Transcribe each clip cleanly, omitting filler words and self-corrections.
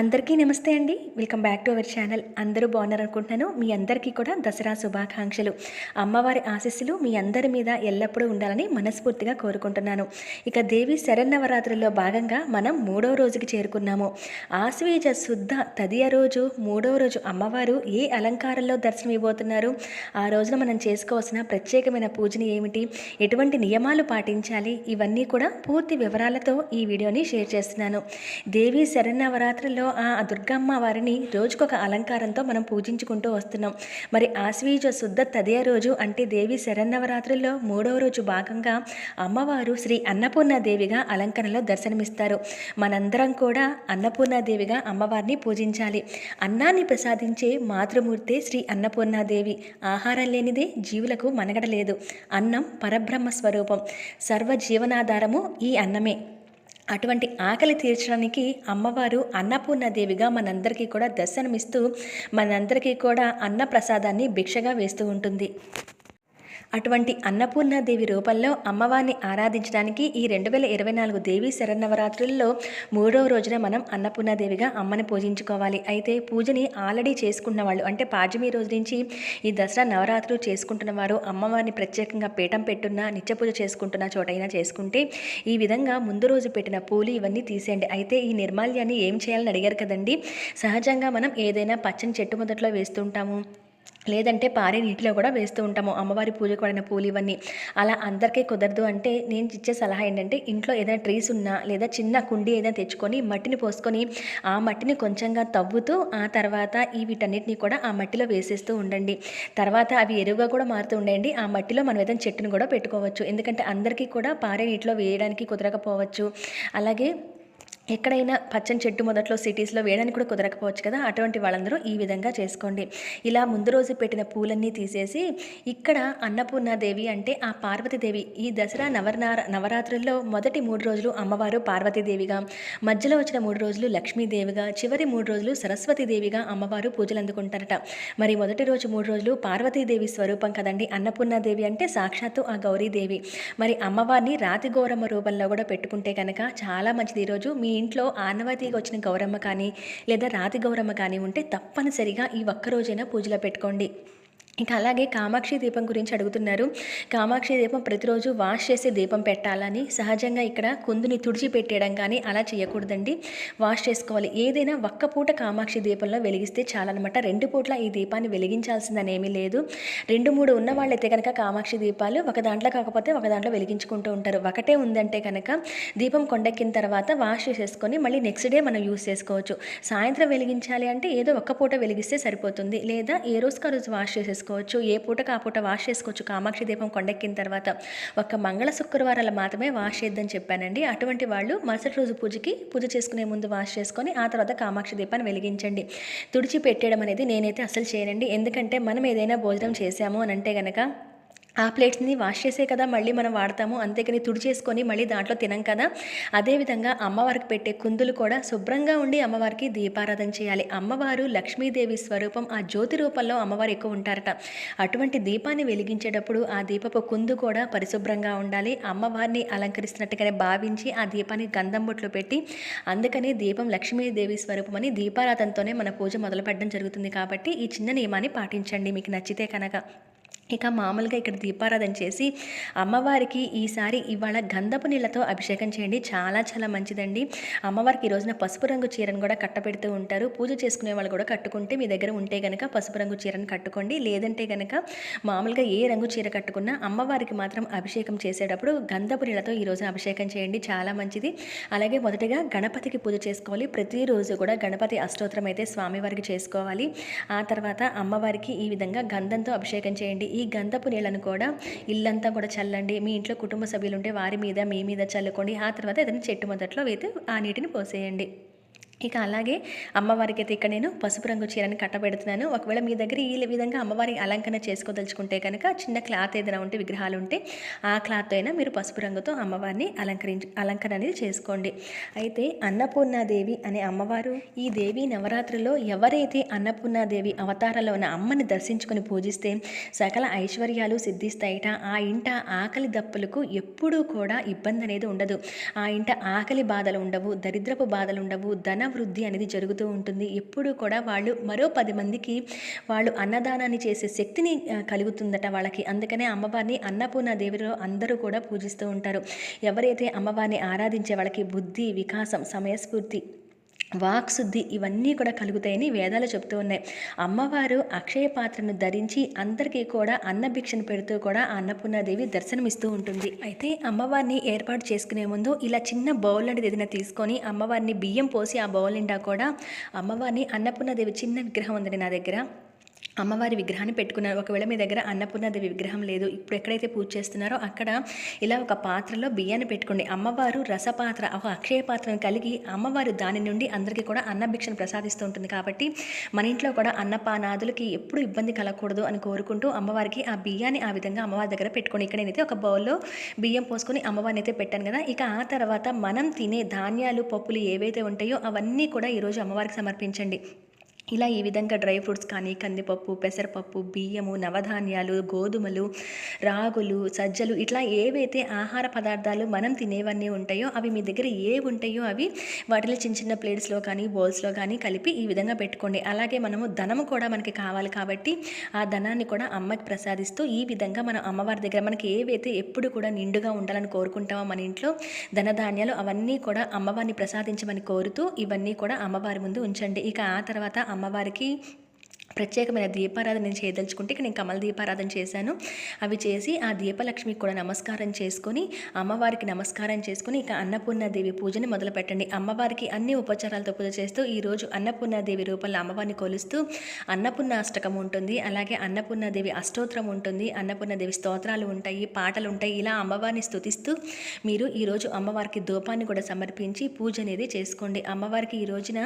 అందరికీ నమస్తే అండి. Welcome back to our channel. అందరూ బాగున్నారనుకుంటున్నాను. మీ అందరికీ కూడా దసరా శుభాకాంక్షలు. అమ్మవారి ఆశీస్సులు మీ అందరి మీద ఎల్లప్పుడూ ఉండాలని మనస్ఫూర్తిగా కోరుకుంటున్నాను. ఇక దేవి శరన్నవరాత్రుల్లో భాగంగా మనం 3వ రోజుకి చేరుకున్నాము. ఆశ్వీజ శుద్ధ తదియ రోజు 3వ రోజు అమ్మవారు ఏ అలంకారంలో దర్శనం ఇవ్వబోతున్నారు, ఆ రోజున మనం చేసుకోవాల్సిన ప్రత్యేకమైన పూజని ఏమిటి, ఎటువంటి నియమాలు పాటించాలి, ఇవన్నీ కూడా పూర్తి వివరాలతో ఈ వీడియోని షేర్ చేస్తున్నాను. దేవి శరన్నవరాత్రుల్లో ఆ దుర్గమ్మ వారిని రోజుకొక అలంకారంతో మనం పూజించుకుంటూ వస్తున్నాం. మరి ఆశ్వీజ శుద్ధ తదియ రోజు అంటే దేవి శరన్నవరాత్రుల్లో 3వ రోజు భాగంగా అమ్మవారు శ్రీ అన్నపూర్ణాదేవిగా అలంకరణలో దర్శనమిస్తారు. మనందరం కూడా అన్నపూర్ణాదేవిగా అమ్మవారిని పూజించాలి. అన్నాన్ని ప్రసాదించే మాతృమూర్తే శ్రీ అన్నపూర్ణాదేవి. ఆహారం లేనిదే జీవులకు మనుగడ లేదు. అన్నం పరబ్రహ్మ స్వరూపం. సర్వ జీవనాధారము ఈ అన్నమే. అటువంటి ఆకలి తీర్చడానికి అమ్మవారు అన్నపూర్ణాదేవిగా మనందరికీ కూడా దర్శనమిస్తూ మనందరికీ కూడా అన్న ప్రసాదాన్ని భిక్షగా వేస్తూ ఉంటుంది. అటువంటి అన్నపూర్ణాదేవి రూపంలో అమ్మవారిని ఆరాధించడానికి ఈ 2024 దేవీ శరన్నవరాత్రుల్లో 3వ రోజున మనం అన్నపూర్ణాదేవిగా అమ్మని పూజించుకోవాలి. అయితే పూజని ఆల్రెడీ చేసుకున్న వాళ్ళు అంటే పాడ్యమి రోజు నుంచి ఈ దసరా నవరాత్రులు చేసుకుంటున్న వారు అమ్మవారిని ప్రత్యేకంగా పీఠం పెట్టున్న నిత్య పూజ చేసుకుంటున్న చోటైనా చేసుకుంటే ఈ విధంగా ముందు రోజు పెట్టిన పూలు ఇవన్నీ తీసేయండి. అయితే ఈ నిర్మాల్యాన్ని ఏం చేయాలని అడిగారు కదండి. సహజంగా మనం ఏదైనా పచ్చని చెట్టు మొదట్లో వేస్తుంటాము, లేదంటే పారే నీటిలో కూడా వేస్తూ ఉంటాము అమ్మవారి పూజకు పడిన పూలు ఇవన్నీ. అలా అందరికీ కుదరదు అంటే నేను ఇచ్చే సలహా ఏంటంటే ఇంట్లో ఏదైనా ట్రీస్ ఉన్నా లేదా చిన్న కుండీ ఏదైనా తెచ్చుకొని మట్టిని పోసుకొని ఆ మట్టిని కొంచెంగా తవ్వుతూ ఆ తర్వాత ఈ వీటన్నిటిని కూడా ఆ మట్టిలో వేసేస్తూ ఉండండి. తర్వాత అవి ఎరువుగా కూడా మారుతూ ఉండండి. ఆ మట్టిలో మనం ఏదైనా చెట్టును కూడా పెట్టుకోవచ్చు. ఎందుకంటే అందరికీ కూడా పారే నీటిలో వేయడానికి కుదరకపోవచ్చు. అలాగే ఎక్కడైనా పచ్చని చెట్టు మొదట్లో సిటీస్లో వేయడానికి కూడా కుదరకపోవచ్చు కదా, అటువంటి వాళ్ళందరూ ఈ విధంగా చేసుకోండి. ఇలా ముందు రోజు పెట్టిన పూలన్నీ తీసేసి ఇక్కడ అన్నపూర్ణాదేవి అంటే ఆ పార్వతీదేవి ఈ దసరా నవరాత్రుల్లో మొదటి 3 రోజులు అమ్మవారు పార్వతీదేవిగా, మధ్యలో వచ్చిన 3 రోజులు లక్ష్మీదేవిగా, చివరి 3 రోజులు సరస్వతీదేవిగా అమ్మవారు పూజలు అందుకుంటారట. మరి మొదటి రోజు 3 రోజులు పార్వతీదేవి స్వరూపం కదండి. అన్నపూర్ణాదేవి అంటే సాక్షాత్తు ఆ గౌరీదేవి. మరి అమ్మవారిని రాతి గౌరమ్మ రూపంలో కూడా పెట్టుకుంటే కనుక చాలా మంచిది. ఈరోజు మీ ఇంట్లో ఆనవాయితీగా వచ్చిన గౌరమ్మ కానీ లేదా రాతి గౌరమ్మ కానీ ఉంటే తప్పనిసరిగా ఈ ఒక్కరోజైనా పూజలో పెట్టుకోండి. ఇంకా అలాగే కామాక్షి దీపం గురించి అడుగుతున్నారు. కామాక్షి దీపం ప్రతిరోజు వాష్ చేసి దీపం పెట్టాలని, సహజంగా ఇక్కడ కుందుని తుడిచి పెట్టేయడం కానీ అలా చేయకూడదండి. వాష్ చేసుకోవాలి. ఏదైనా ఒక్క పూట కామాక్షి దీపంలో వెలిగిస్తే చాలన్నమాట. 2 పూట్ల ఈ దీపాన్ని వెలిగించాల్సిందని ఏమీ లేదు. 2, 3 ఉన్న వాళ్ళైతే కనుక కామాక్షి దీపాలు ఒక దాంట్లో కాకపోతే ఒక దాంట్లో వెలిగించుకుంటూ ఉంటారు. ఒకటే ఉందంటే కనుక దీపం కొండెక్కిన తర్వాత వాష్ చేసేసుకొని మళ్ళీ నెక్స్ట్ డే మనం యూస్ చేసుకోవచ్చు. సాయంత్రం వెలిగించాలి అంటే ఏదో ఒక్క పూట వెలిగిస్తే సరిపోతుంది. లేదా ఏ రోజుకి ఆ రోజు వాష్ చేసేసుకోవచ్చు. ఏ పూటకు ఆ పూట వాష్ చేసుకోవచ్చు. కామాక్షి దీపం కొండెక్కిన తర్వాత ఒక మంగళ శుక్రవారాలు మాత్రమే వాష్ చేద్దని చెప్పానండి. అటువంటి వాళ్ళు మరుసటి రోజు పూజ చేసుకునే ముందు వాష్ చేసుకొని ఆ తర్వాత కామాక్షి దీపాన్ని వెలిగించండి. తుడిచి పెట్టేయడం అనేది నేనైతే అసలు చేయనండి. ఎందుకంటే మనం ఏదైనా భోజనం చేసాము అని అంటే కనుక ఆ ప్లేట్స్ని వాష్ చేసే కదా మళ్ళీ మనం వాడతాము, అంతేకాని తుడిచేసుకొని మళ్ళీ దాంట్లో తినం కదా. అదేవిధంగా అమ్మవారికి పెట్టే కుందులు కూడా శుభ్రంగా ఉండి అమ్మవారికి దీపారాధన చేయాలి. అమ్మవారు లక్ష్మీదేవి స్వరూపం. ఆ జ్యోతి రూపంలో అమ్మవారు ఎక్కువ ఉంటారట. అటువంటి దీపాన్ని వెలిగించేటప్పుడు ఆ దీపపు కుందు కూడా పరిశుభ్రంగా ఉండాలి. అమ్మవారిని అలంకరిస్తున్నట్టుగానే భావించి ఆ దీపాన్ని గంధం బొట్లు పెట్టి, అందుకని దీపం లక్ష్మీదేవి స్వరూపం అని దీపారాధనతోనే మన పూజ మొదలు పెట్టడం జరుగుతుంది. కాబట్టి ఈ చిన్న నియమాన్ని పాటించండి మీకు నచ్చితే కనుక. ఇక మామూలుగా ఇక్కడ దీపారాధన చేసి అమ్మవారికి ఇవాళ గంధపు నీళ్ళతో అభిషేకం చేయండి. చాలా చాలా మంచిదండి. అమ్మవారికి ఈ రోజున పసుపు రంగు చీరను కూడా కట్టబెడుతూ ఉంటారు. పూజ చేసుకునే వాళ్ళు కూడా కట్టుకుంటే మీ దగ్గర ఉంటే కనుక పసుపు రంగు చీరను కట్టుకోండి. లేదంటే కనుక మామూలుగా ఏ రంగు చీర కట్టుకున్నా అమ్మవారికి మాత్రం అభిషేకం చేసేటప్పుడు గంధపు నీళ్ళతో ఈరోజు అభిషేకం చేయండి. చాలా మంచిది. అలాగే మొదటగా గణపతికి పూజ చేసుకోవాలి. ప్రతిరోజు కూడా గణపతి అష్టోత్తరం అయితే స్వామివారికి చేసుకోవాలి. ఆ తర్వాత అమ్మవారికి ఈ విధంగా గంధంతో అభిషేకం చేయండి. ఈ గంధపు నీళ్ళను కూడా ఇల్లంతా కూడా చల్లండి. మీ ఇంట్లో కుటుంబ సభ్యులు ఉంటే వారి మీద మీ మీద చల్లుకోండి. ఆ తర్వాత ఏదైనా చెట్టు మొదట్లో వేసి ఆ నీటిని పోసేయండి. ఇక అలాగే అమ్మవారికి అయితే ఇక్కడ నేను పసుపు రంగు చీరని కట్టబెడుతున్నాను. ఒకవేళ మీ దగ్గర ఈ విధంగా అమ్మవారి అలంకరణ చేసుకోదలుచుకుంటే కనుక చిన్న క్లాత్ ఏదైనా ఉంటే విగ్రహాలు ఉంటే ఆ క్లాత్ అయినా మీరు పసుపు రంగుతో అమ్మవారిని అలంకరణ అనేది చేసుకోండి. అయితే అన్నపూర్ణాదేవి అనే అమ్మవారు ఈ దేవి నవరాత్రుల్లో ఎవరైతే అన్నపూర్ణాదేవి అవతారంలో ఉన్న అమ్మని దర్శించుకొని పూజిస్తే సకల ఐశ్వర్యాలు సిద్ధిస్తాయిట. ఆ ఇంట ఆకలి దప్పులకు ఎప్పుడూ కూడా ఇబ్బంది అనేది ఉండదు. ఆ ఇంట ఆకలి బాధలు ఉండవు, దరిద్రపు బాధలు ఉండవు, ధన వృద్ధి అనేది జరుగుతూ ఉంటుంది. ఎప్పుడూ కూడా వాళ్ళు మరో 10 మందికి వాళ్ళు అన్నదానాన్ని చేసే శక్తిని కలుగుతుందట వాళ్ళకి. అందుకనే అమ్మవారిని అన్నపూర్ణ దేవిలో అందరూ కూడా పూజిస్తూ ఉంటారు. ఎవరైతే అమ్మవారిని ఆరాధించే వాళ్ళకి బుద్ధి, వికాసం, సమయస్ఫూర్తి, వాక్శుద్ధి ఇవన్నీ కూడా కలుగుతాయని వేదాలు చెప్తూ ఉన్నాయి. అమ్మవారు అక్షయ పాత్రను ధరించి అందరికీ కూడా అన్నభిక్షను పెడుతూ కూడా ఆ అన్నపూర్ణాదేవి దర్శనమిస్తూ ఉంటుంది. అయితే అమ్మవారిని ఏర్పాటు చేసుకునే ముందు ఇలా చిన్న బౌల్ అనేది ఏదైనా తీసుకొని అమ్మవారిని బియ్యం పోసి ఆ బౌల్ నిండా కూడా అమ్మవారిని అన్నపూర్ణాదేవి చిన్న విగ్రహం ఉందండి నా దగ్గర, అమ్మవారి విగ్రహాన్ని పెట్టుకున్నారు. ఒకవేళ మీ దగ్గర అన్నపూర్ణాదేవి విగ్రహం లేదు, ఇప్పుడు ఎక్కడైతే పూజ చేస్తున్నారో అక్కడ ఇలా ఒక పాత్రలో బియ్యాన్ని పెట్టుకోండి. అమ్మవారు రసపాత్ర, ఒక అక్షయ పాత్రను కలిగి అమ్మవారు దాని నుండి అందరికీ కూడా అన్నభిక్షను ప్రసాదిస్తూ ఉంటుంది. కాబట్టి మన ఇంట్లో కూడా అన్నపానాదులకి ఎప్పుడు ఇబ్బంది కలగకూడదు అని కోరుకుంటూ అమ్మవారికి ఆ బియ్యాన్ని ఆ విధంగా అమ్మవారి దగ్గర పెట్టుకోండి. ఇక్కడ నేనైతే ఒక బౌల్లో బియ్యం పోసుకొని అమ్మవారిని అయితే పెట్టాను కదా. ఇక ఆ తర్వాత మనం తినే ధాన్యాలు, పప్పులు ఏవైతే ఉంటాయో అవన్నీ కూడా ఈరోజు అమ్మవారికి సమర్పించండి. ఇలా ఈ విధంగా డ్రై ఫ్రూట్స్ కానీ కందిపప్పు, పెసరపప్పు, బియ్యము, నవధాన్యాలు, గోధుమలు, రాగులు, సజ్జలు ఇట్లా ఏవైతే ఆహార పదార్థాలు మనం తినేవన్నీ ఉంటాయో అవి మీ దగ్గర ఏ ఉంటాయో అవి వాటిని చిన్న చిన్న ప్లేట్స్లో కానీ బౌల్స్లో కానీ కలిపి ఈ విధంగా పెట్టుకోండి. అలాగే మనము ధనము కూడా మనకి కావాలి కాబట్టి ఆ ధనాన్ని కూడా అమ్మకి ప్రసాదిస్తూ ఈ విధంగా మనం అమ్మవారి దగ్గర మనకి ఏవైతే ఎప్పుడు కూడా నిండుగా ఉండాలని కోరుకుంటామో మన ఇంట్లో ధనధాన్యాలు అవన్నీ కూడా అమ్మవారిని ప్రసాదించమని కోరుతూ ఇవన్నీ కూడా అమ్మవారి ముందు ఉంచండి. ఇక ఆ తర్వాత అమ్మవారికి ప్రత్యేకమైన దీపారాధన నేను చేయదలుచుకుంటే ఇక్కడ నేను కమల దీపారాధన చేశాను. అవి చేసి ఆ దీపలక్ష్మికి కూడా నమస్కారం చేసుకొని అమ్మవారికి నమస్కారం చేసుకొని ఇక అన్నపూర్ణాదేవి పూజని మొదలు పెట్టండి. అమ్మవారికి అన్ని ఉపచారాలతో పూజ చేస్తూ ఈరోజు అన్నపూర్ణాదేవి రూపంలో అమ్మవారిని కొలుస్తూ అన్నపూర్ణాష్టకం ఉంటుంది, అలాగే అన్నపూర్ణాదేవి అష్టోత్తరం ఉంటుంది, అన్నపూర్ణాదేవి స్తోత్రాలు ఉంటాయి, పాటలు ఉంటాయి. ఇలా అమ్మవారిని స్తుతిస్తూ మీరు ఈరోజు అమ్మవారికి ధూపాన్ని కూడా సమర్పించి పూజ అనేది చేసుకోండి. అమ్మవారికి ఈ రోజున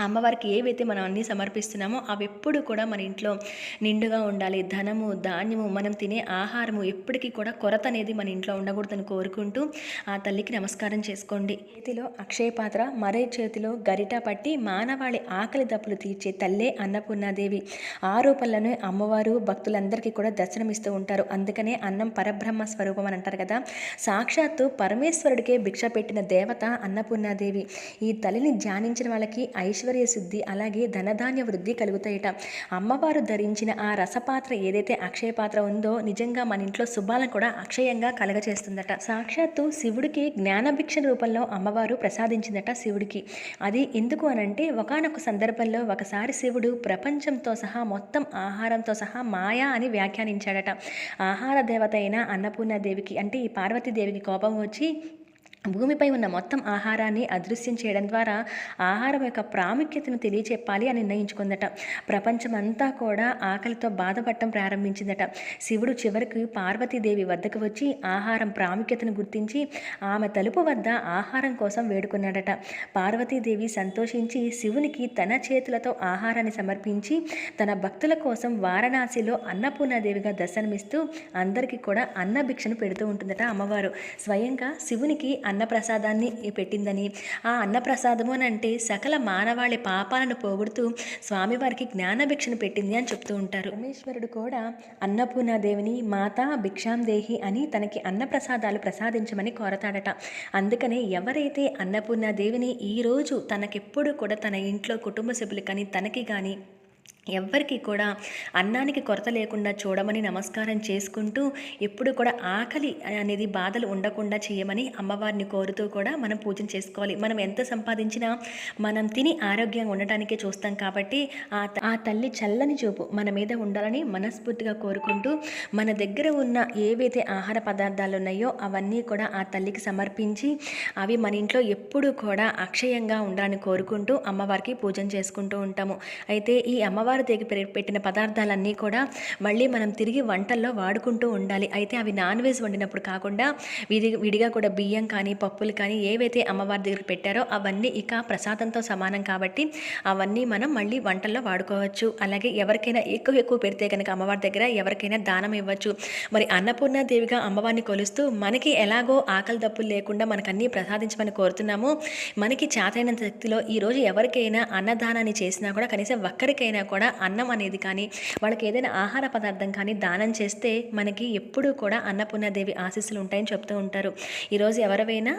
అమ్మవారికి ఏవైతే మనం అన్నీ సమర్పిస్తున్నామో అవి ఎప్పుడు కూడా మన ఇంట్లో నిండుగా ఉండాలి. ధనము, ధాన్యము, మనం తినే ఆహారము ఎప్పటికీ కూడా కొరత అనేది మన ఇంట్లో ఉండకూడదని కోరుకుంటూ ఆ తల్లికి నమస్కారం చేసుకోండి. చేతిలో అక్షయ పాత్ర, మరో చేతిలో గరిట పట్టి మానవాళి ఆకలి దప్పులు తీర్చే తల్లే అన్నపూర్ణాదేవి. ఆ రూపంలోనే అమ్మవారు భక్తులందరికీ కూడా దర్శనమిస్తూ ఉంటారు. అందుకనే అన్నం పరబ్రహ్మ స్వరూపం అని అంటారు కదా. సాక్షాత్తు పరమేశ్వరుడికే భిక్ష పెట్టిన దేవత అన్నపూర్ణాదేవి. ఈ తల్లిని ధ్యానించిన వాళ్ళకి ఐశ్వర్య శుద్ధి అలాగే ధనధాన్య వృద్ధి కలుగుతాయట. అమ్మవారు ధరించిన ఆ రసపాత్ర ఏదైతే అక్షయ పాత్ర ఉందో నిజంగా మన ఇంట్లో శుభాలను కూడా అక్షయంగా కలగచేస్తుందట. సాక్షాత్తు శివుడికి జ్ఞానభిక్ష రూపంలో అమ్మవారు ప్రసాదించిందట శివుడికి. అది ఎందుకు అనంటే ఒకానొక సందర్భంలో ఒకసారి శివుడు ప్రపంచంతో సహా మొత్తం ఆహారంతో సహా మాయా అని వ్యాఖ్యానించాడట. ఆహార దేవత అయిన అన్నపూర్ణాదేవికి అంటే ఈ పార్వతీదేవికి కోపం వచ్చి భూమిపై ఉన్న మొత్తం ఆహారాన్ని అదృశ్యం చేయడం ద్వారా ఆహారం యొక్క ప్రాముఖ్యతను తెలియచెప్పాలి అని నిర్ణయించుకుందట. ప్రపంచమంతా కూడా ఆకలితో బాధపడటం ప్రారంభించిందట. శివుడు చివరికి పార్వతీదేవి వద్దకు వచ్చి ఆహారం ప్రాముఖ్యతను గుర్తించి ఆమె తలుపు వద్ద ఆహారం కోసం వేడుకున్నాడట. పార్వతీదేవి సంతోషించి శివునికి తన చేతులతో ఆహారాన్ని సమర్పించి తన భక్తుల కోసం వారణాసిలో అన్నపూర్ణాదేవిగా దర్శనమిస్తూ అందరికీ కూడా అన్నభిక్షను పెడుతూ ఉంటుందట అమ్మవారు. స్వయంగా శివునికి అన్నప్రసాదాన్ని పెట్టిందని, ఆ అన్నప్రసాదము అని అంటే సకల మానవాళి పాపాలను పోగొడుతూ స్వామివారికి జ్ఞానభిక్షను పెట్టింది అని చెప్తూ ఉంటారు. పరమేశ్వరుడు కూడా అన్నపూర్ణాదేవిని మాతా భిక్షాందేహి అని తనకి అన్నప్రసాదాలు ప్రసాదించమని కోరతాడట. అందుకనే ఎవరైతే అన్నపూర్ణాదేవిని ఈరోజు తనకెప్పుడు కూడా తన ఇంట్లో కుటుంబ సభ్యులు కానీ తనకి కానీ ఎవ్వరికి కూడా అన్నానికి కొరత లేకుండా చూడమని నమస్కారం చేసుకుంటూ ఎప్పుడు కూడా ఆకలి అనేది బాధలు ఉండకుండా చేయమని అమ్మవారిని కోరుతూ కూడా మనం పూజన చేసుకోవాలి. మనం ఎంత సంపాదించినా మనం తిని ఆరోగ్యంగా ఉండటానికే చూస్తాం కాబట్టి ఆ తల్లి చల్లని చూపు మన మీద ఉండాలని మనస్ఫూర్తిగా కోరుకుంటూ మన దగ్గర ఉన్న ఏవైతే ఆహార పదార్థాలు ఉన్నాయో అవన్నీ కూడా ఆ తల్లికి సమర్పించి అవి మన ఇంట్లో ఎప్పుడూ కూడా అక్షయంగా ఉండాలని కోరుకుంటూ అమ్మవారికి పూజన చేసుకుంటూ ఉంటాము. అయితే ఈ అమ్మవారి పెట్టిన పదార్థాలన్నీ కూడా మళ్ళీ మనం తిరిగి వంటల్లో వాడుకుంటూ ఉండాలి. అయితే అవి నాన్ వెజ్ వండినప్పుడు కాకుండా విడిగా కూడా బియ్యం కానీ పప్పులు కానీ ఏవైతే అమ్మవారి దగ్గర పెట్టారో అవన్నీ ఇక ప్రసాదంతో సమానం కాబట్టి అవన్నీ మనం మళ్ళీ వంటల్లో వాడుకోవచ్చు. అలాగే ఎవరికైనా ఎక్కువ పెడితే కనుక అమ్మవారి దగ్గర ఎవరికైనా దానం ఇవ్వచ్చు. మరి అన్నపూర్ణాదేవిగా అమ్మవారిని కొలుస్తూ మనకి ఎలాగో ఆకలి దప్పులు లేకుండా మనకు అన్నీ ప్రసాదించమని కోరుతున్నాము. మనకి చేతైనంత శక్తిలో ఈరోజు ఎవరికైనా అన్నదానాన్ని చేసినా కూడా కనీసం ఒక్కరికైనా కూడా కూడా అన్నం అనేది కానీ వాళ్ళకి ఏదైనా ఆహార పదార్థం కానీ దానం చేస్తే మనకి ఎప్పుడూ కూడా అన్నపూర్ణాదేవి ఆశీస్సులు ఉంటాయని చెప్తూ ఉంటారు. ఈరోజు ఎవరైనా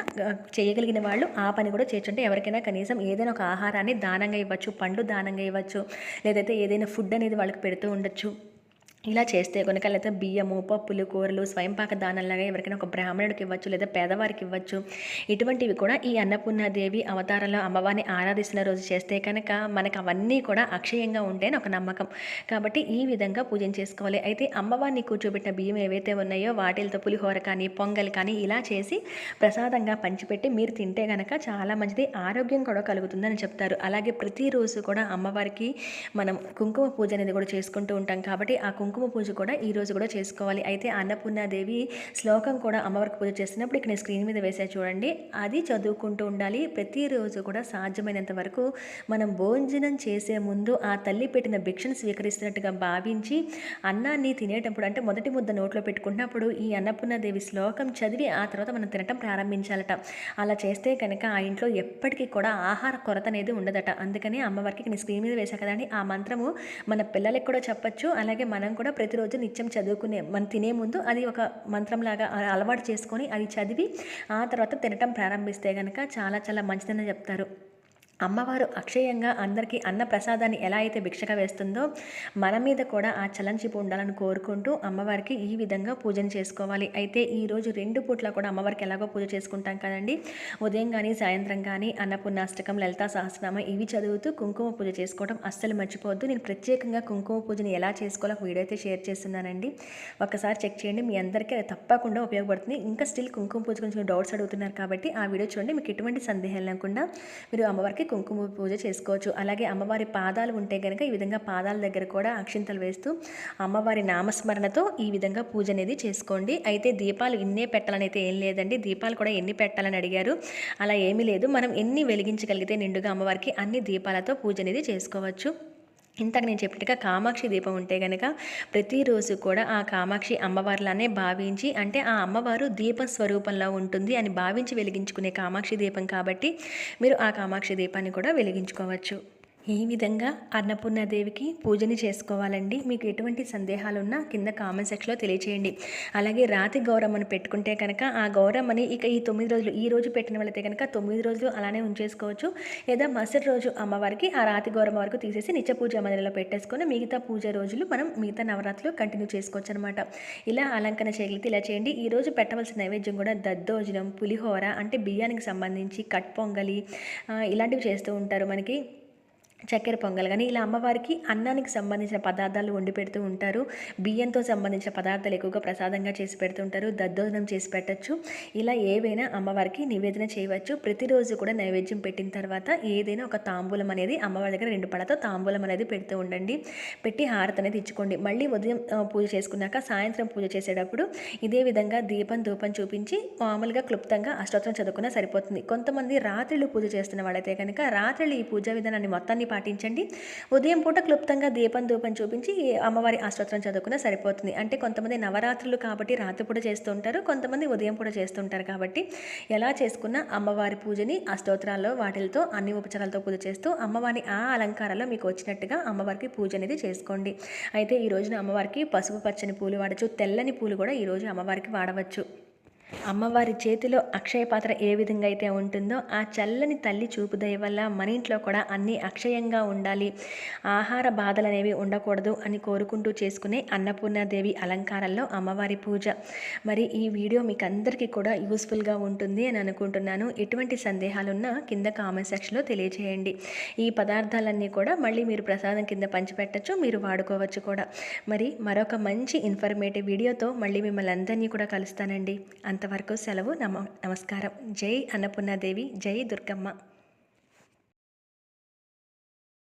చేయగలిగిన వాళ్ళు ఆ పని కూడా చేయొచ్చు. ఎవరికైనా కనీసం ఏదైనా ఒక ఆహారాన్ని దానంగా ఇవ్వచ్చు, పండు దానంగా ఇవ్వచ్చు, లేదైతే ఏదైనా ఫుడ్ అనేది వాళ్ళకి పెడుతూ ఉండొచ్చు. ఇలా చేస్తే కనుక లేదా బియ్యము, పప్పులు, కూరలు స్వయంపాక దానంలాగా ఎవరికైనా ఒక బ్రాహ్మణుడికి ఇవ్వచ్చు, లేదా పేదవారికి ఇవ్వచ్చు. ఇటువంటివి కూడా ఈ అన్నపూర్ణాదేవి అవతారంలో అమ్మవారిని ఆరాధిస్తున్న రోజు చేస్తే కనుక మనకు అవన్నీ కూడా అక్షయంగా ఉంటాయని ఒక నమ్మకం. కాబట్టి ఈ విధంగా పూజన చేసుకోవాలి. అయితే అమ్మవారిని కూర్చోబెట్టిన బియ్యం ఏవైతే ఉన్నాయో వాటిలతో పులిహోర కానీ, పొంగల్ కానీ ఇలా చేసి ప్రసాదంగా పంచిపెట్టి మీరు తింటే కనుక చాలా మంచిది, ఆరోగ్యం కూడా కలుగుతుందని చెప్తారు. అలాగే ప్రతిరోజు కూడా అమ్మవారికి మనం కుంకుమ పూజ అనేది కూడా చేసుకుంటూ ఉంటాం. కాబట్టి ఆ కుంకుమ పూజ కూడా ఈరోజు కూడా చేసుకోవాలి. అయితే అన్నపూర్ణాదేవి శ్లోకం కూడా అమ్మవారికి పూజ చేస్తున్నప్పుడు ఇక్కడ నేను స్క్రీన్ మీద వేసా చూడండి, అది చదువుకుంటూ ఉండాలి. ప్రతిరోజు కూడా సాధ్యమైనంత వరకు మనం భోజనం చేసే ముందు ఆ తల్లి పెట్టిన భిక్షను స్వీకరిస్తున్నట్టుగా భావించి అన్నాన్ని తినేటప్పుడు అంటే మొదటి ముద్ద నోట్లో పెట్టుకున్నప్పుడు ఈ అన్నపూర్ణాదేవి శ్లోకం చదివి ఆ తర్వాత మనం తినటం ప్రారంభించాలట. అలా చేస్తే కనుక ఆ ఇంట్లో ఎప్పటికీ కూడా ఆహార కొరత అనేది ఉండదట. అందుకని అమ్మవారికి నేను స్క్రీన్ మీద వేసా కదండి, ఆ మంత్రము మన పిల్లలకి కూడా చెప్పచ్చు. అలాగే మనం కూడా ప్రతిరోజు నిత్యం చదువుకునే మనం తినే ముందు అది ఒక మంత్రంలాగా అలవాటు చేసుకొని అది చదివి ఆ తర్వాత తినటం ప్రారంభిస్తే కనుక చాలా చాలా మంచిదని చెప్తారు. అమ్మవారు అక్షయంగా అందరికీ అన్న ప్రసాదాన్ని ఎలా అయితే భిక్షగా వేస్తుందో మన మీద కూడా ఆ చలంచిపు ఉండాలని కోరుకుంటూ అమ్మవారికి ఈ విధంగా పూజను చేసుకోవాలి. అయితే ఈరోజు 2 పూట్ల కూడా అమ్మవారికి ఎలాగో పూజ చేసుకుంటాం కదండి. ఉదయం కానీ సాయంత్రం కానీ అన్నపూర్ణాష్టకం, లలితా సహస్రనామం ఇవి చదువుతూ కుంకుమ పూజ చేసుకోవడం అస్సలు మర్చిపోవద్దు. నేను ప్రత్యేకంగా కుంకుమ పూజని ఎలా చేసుకోవాలో ఒక వీడియో అయితే షేర్ చేస్తున్నానండి, ఒక్కసారి చెక్ చేయండి. మీ అందరికీ అది తప్పకుండా ఉపయోగపడుతుంది. ఇంకా స్టిల్ కుంకుమ పూజ గురించి డౌట్స్ అడుగుతున్నారు కాబట్టి ఆ వీడియో చూడండి. మీకు ఎటువంటి సందేహం లేకుండా మీరు అమ్మవారికి కుంకుమ పూజ చేసుకోవచ్చు. అలాగే అమ్మవారి పాదాలు ఉంటే కనుక ఈ విధంగా పాదాల దగ్గర కూడా అక్షింతలు వేస్తూ అమ్మవారి నామస్మరణతో ఈ విధంగా పూజ అనేది చేసుకోండి. అయితే దీపాలు ఇన్నే పెట్టాలని అయితే ఏం లేదండి, దీపాలు కూడా ఎన్ని పెట్టాలని అడిగారు, అలా ఏమీ లేదు. మనం ఎన్ని వెలిగించగలిగితే నిండుగా అమ్మవారికి అన్ని దీపాలతో పూజ అనేది చేసుకోవచ్చు. ఇంతకు నేను చెప్పినట్టుగా కామాక్షి దీపం ఉంటే కనుక ప్రతిరోజు కూడా ఆ కామాక్షి అమ్మవారిలానే భావించి, అంటే ఆ అమ్మవారు దీప స్వరూపంలో ఉంటుంది అని భావించి వెలిగించుకునే కామాక్షి దీపం కాబట్టి మీరు ఆ కామాక్షి దీపాన్ని కూడా వెలిగించుకోవచ్చు. ఈ విధంగా అన్నపూర్ణాదేవికి పూజని చేసుకోవాలండి. మీకు ఎటువంటి సందేహాలున్నా కింద కామెంట్ సెక్షన్లో తెలియచేయండి. అలాగే రాతి గౌరమ్మని పెట్టుకుంటే కనుక ఆ గౌరమ్మని ఇక ఈ 9 రోజులు ఈ రోజు పెట్టిన వాళ్ళైతే కనుక 9 రోజులు అలానే ఉంచేసుకోవచ్చు. లేదా మరుసటి రోజు అమ్మవారికి ఆ రాతి గౌరమ్మ వరకు తీసేసి నిత్య పూజ మందిరంలో పెట్టేసుకొని మిగతా పూజ రోజులు మనం మిగతా నవరాత్రులు కంటిన్యూ చేసుకోవచ్చు అనమాట. ఇలా అలంకరణ చేయగలిగితే ఇలా చేయండి. ఈరోజు పెట్టవలసిన నైవేద్యం కూడా దద్దోజనం, పులిహోర అంటే బియ్యానికి సంబంధించి కట్ పొంగలి ఇలాంటివి చేస్తూ ఉంటారు. మనకి చక్కెర పొంగల్ కానీ ఇలా అమ్మవారికి అన్నానికి సంబంధించిన పదార్థాలు వండి పెడుతూ ఉంటారు. బియ్యంతో సంబంధించిన పదార్థాలు ఎక్కువగా ప్రసాదంగా చేసి పెడుతుంటారు. దద్దోజనం చేసి పెట్టచ్చు. ఇలా ఏవైనా అమ్మవారికి నివేదన చేయవచ్చు. ప్రతిరోజు కూడా నైవేద్యం పెట్టిన తర్వాత ఏదైనా ఒక తాంబూలం అనేది అమ్మవారి దగ్గర 2 పళ్ళతో తాంబూలం అనేది పెడుతూ ఉండండి. పెట్టి హారతి అనేది ఇచ్చుకోండి. మళ్ళీ ఉదయం పూజ చేసుకున్నాక సాయంత్రం పూజ చేసేటప్పుడు ఇదే విధంగా దీపం ధూపం చూపించి మామూలుగా క్లుప్తంగా అష్టోత్తరం చదువుకున్నా సరిపోతుంది. కొంతమంది రాత్రులు పూజ చేస్తున్న వాళ్ళైతే కనుక రాత్రులు ఈ పూజా విధానాన్ని మొత్తాన్ని పాటించండి. ఉదయం పూట క్లుప్తంగా దీపం ధూపం చూపించి అమ్మవారి అష్టోత్తరం చదువుకున్నా సరిపోతుంది. అంటే కొంతమంది నవరాత్రులు కాబట్టి రాత్రి పూట చేస్తూ ఉంటారు, కొంతమంది ఉదయం పూట చేస్తుంటారు. కాబట్టి ఎలా చేసుకున్న అమ్మవారి పూజని అష్టోత్తరాల్లో వాటిలతో అన్ని ఉపచారాలతో పూజ చేస్తూ అమ్మవారిని ఆ అలంకారాల్లో మీకు వచ్చినట్టుగా అమ్మవారికి పూజ అనేది చేసుకోండి. అయితే ఈ రోజున అమ్మవారికి పసుపు పచ్చని పూలు వాడచ్చు, తెల్లని పూలు కూడా ఈరోజు అమ్మవారికి వాడవచ్చు. అమ్మవారి చేతిలో అక్షయ పాత్ర ఏ విధంగా అయితే ఉంటుందో ఆ చల్లని తల్లి చూపు దయ వల్ల మన ఇంట్లో కూడా అన్నీ అక్షయంగా ఉండాలి, ఆహార బాధలు అనేవి ఉండకూడదు అని కోరుకుంటూ చేసుకునే అన్నపూర్ణాదేవి అలంకారంలో అమ్మవారి పూజ. మరి ఈ వీడియో మీకు అందరికీ కూడా యూస్ఫుల్గా ఉంటుంది అని అనుకుంటున్నాను. ఎటువంటి సందేహాలున్నా కింద కామెంట్ సెక్షన్లో తెలియజేయండి. ఈ పదార్థాలన్నీ కూడా మళ్ళీ మీరు ప్రసాదం కింద పంచిపెట్టచ్చు, మీరు వాడుకోవచ్చు కూడా. మరి మరొక మంచి ఇన్ఫర్మేటివ్ వీడియోతో మళ్ళీ మిమ్మల్ని అందరినీ కూడా కలుస్తానండి. అంతవరకు సెలవు. నమస్కారం. జై అన్నపూర్ణాదేవి, జై దుర్గమ్మ.